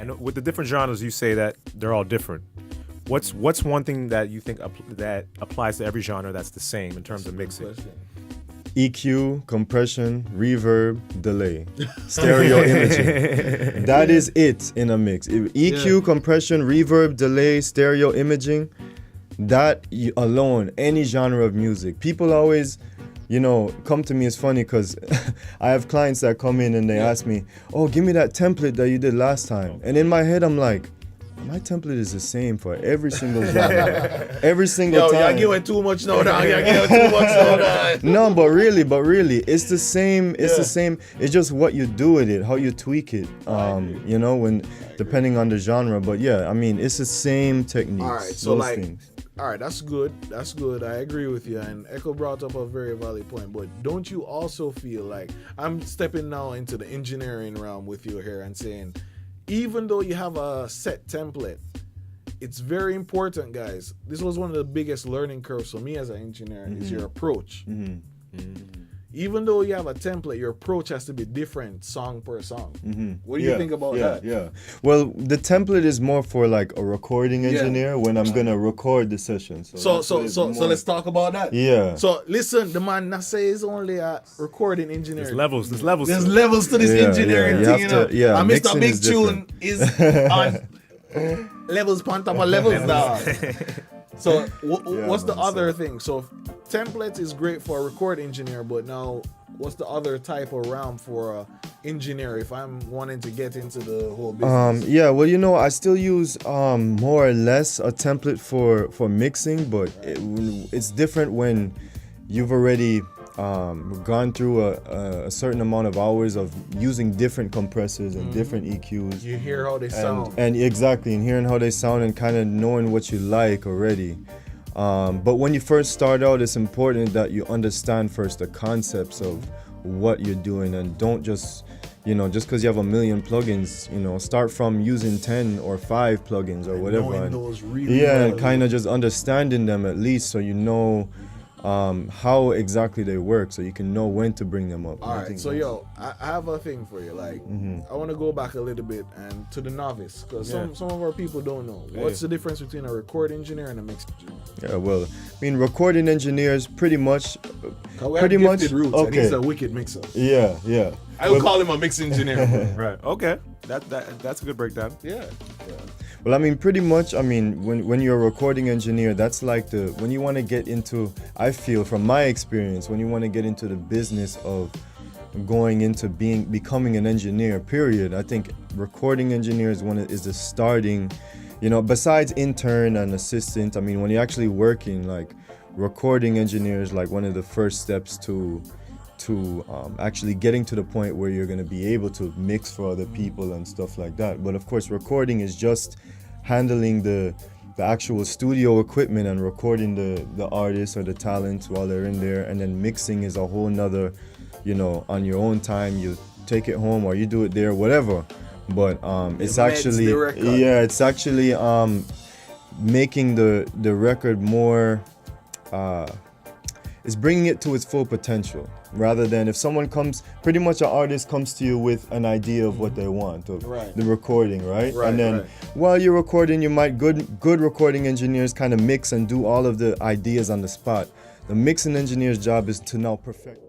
And with the different genres, you say that they're all different. What's one thing that you think that applies to every genre that's the same in terms of mixing? EQ, compression, reverb, delay, stereo imaging. That is it in a mix. EQ, compression, reverb, delay, stereo imaging, that alone, any genre of music. People always, come to me. It's funny because I have clients that come in and they ask me, oh, give me that template that you did last time. And in my head, I'm like, my template is the same for every single genre. Every single time. You're giving too much now. You're giving too much now. No, but really, it's the same. It's the same. It's just what you do with it, how you tweak it. When depending on the genre. But yeah, I mean, it's the same techniques. All right, so things. All right, that's good. That's good. I agree with you. And Echo brought up a very valid point. But don't you also feel like I'm stepping now into the engineering realm with you here and saying, even though you have a set template, it's very important, guys. This was one of the biggest learning curves for me as an engineer is your approach. Even though you have a template, your approach has to be different song per song. What do you think about that? Yeah. Well, the template is more for like a recording engineer when I'm gonna record the session. So let's talk about that. Yeah. So listen, the man that says only a recording engineer. There's levels. There's levels to this engineering thing, And Mr. Big Tune is on levels on top of levels now. So what's the other thing? So templates is great for a record engineer, but now what's the other type of realm for a engineer if I'm wanting to get into the whole business? I still use more or less a template for mixing, but it's different when you've already gone through a certain amount of hours of using different compressors and different EQs. You hear how they sound. And hearing how they sound and kind of knowing what you like already. But when you first start out, it's important that you understand first the concepts of what you're doing and don't just because you have a million plugins, start from using 10 or 5 plugins or whatever. Knowing those really and kind of just understanding them at least so you know how exactly they work, so you can know when to bring them up. All right, so I have a thing for you. Like, I want to go back a little bit and to the novice, because some of our people don't know. What's the difference between a record engineer and a mix engineer? Yeah, well, I mean, recording engineers pretty much. Roots, and he's a wicked mixer. Yeah. I would call him a mix engineer. Right. Okay. That's a good breakdown. Yeah. Well, I mean, pretty much, when you're a recording engineer, that's like when you want to get into, I feel from my experience, when you want to get into the business of going into becoming an engineer, period, I think recording engineer is the starting, besides intern and assistant, when you're actually working, like recording engineer is like one of the first steps to actually getting to the point where you're going to be able to mix for other people and stuff like that. But of course, recording is just handling the actual studio equipment and recording the artists or the talents while they're in there, and then mixing is a whole nother, on your own time, you take it home or you do it there, whatever. But it's actually making the record more is bringing it to its full potential, rather than if someone pretty much an artist comes to you with an idea of what they want of the recording, right? And then while you're recording, you might good recording engineers kind of mix and do all of the ideas on the spot. The mixing engineer's job is to now perfect